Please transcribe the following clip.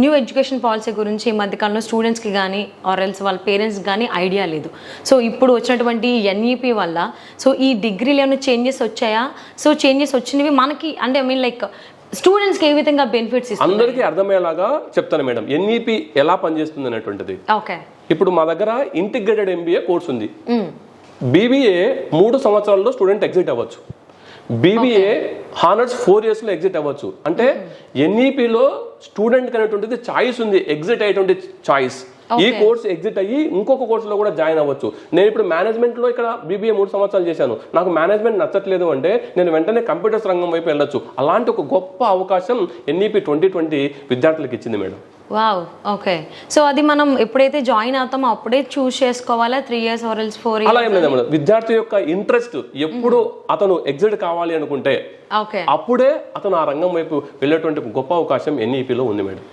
New education policy గురించి ఈ మధ్యకాలంలో స్టూడెంట్స్కి కానీ ఆర్ఎల్స్ వాళ్ళ పేరెంట్స్కి కానీ ఐడియా లేదు. సో ఇప్పుడు వచ్చినటువంటి ఎన్ఈపీ వల్ల సో ఈ డిగ్రీలో ఏమైనా చేంజెస్ వచ్చాయా? సో చేంజెస్ వచ్చినవి మనకి అంటే లైక్ స్టూడెంట్స్కి ఏ విధంగా బెనిఫిట్స్ ఇస్తుంది? అందరికీ అర్థమయ్యేలాగా చెప్తాను మేడం. ఎన్ఈపీ ఎలా పనిచేస్తుంది అనేటువంటిది. ఓకే, ఇప్పుడు మా దగ్గర ఇంటిగ్రేటెడ్ ఎంబీఏ కోర్స్ ఉంది. బీబీఏ 3 సంవత్సరాల్లో స్టూడెంట్ ఎగ్జిట్ అవ్వచ్చు. బీబీఏ హానర్స్ 4 years లో ఎగ్జిట్ అవ్వచ్చు. అంటే ఎన్ఈపీలో స్టూడెంట్ అనేటువంటిది చాయిస్ ఉంది, ఎగ్జిట్ అయ్యేటువంటి చాయిస్. ఈ కోర్స్ ఎగ్జిట్ అయ్యి ఇంకొక కోర్సులో కూడా జాయిన్ అవ్వచ్చు. నేను ఇప్పుడు మేనేజ్మెంట్ లో ఇక్కడ బీబీఏ 3 సంవత్సరాలు చేశాను, నాకు మేనేజ్మెంట్ నచ్చట్లేదు అంటే నేను వెంటనే కంప్యూటర్స్ రంగం వైపు వెళ్ళొచ్చు. అలాంటి ఒక గొప్ప అవకాశం ఎన్ఈపీ 2020 విద్యార్థులకు ఇచ్చింది మేడం. Wow, okay. సో అది మనం ఎప్పుడైతే జాయిన్ అవుతామో అప్పుడే చూస్ చేసుకోవాలా? 3 years or else 4 years? అలా ఏం లేదు. విద్యార్థి యొక్క ఇంట్రెస్ట్ ఎప్పుడు అతను ఎగ్జిట్ కావాలి అనుకుంటే అప్పుడే అతను ఆ రంగం వైపు వెళ్ళేటువంటి గొప్ప అవకాశం ఎన్ఈపీలో ఉంది మేడం.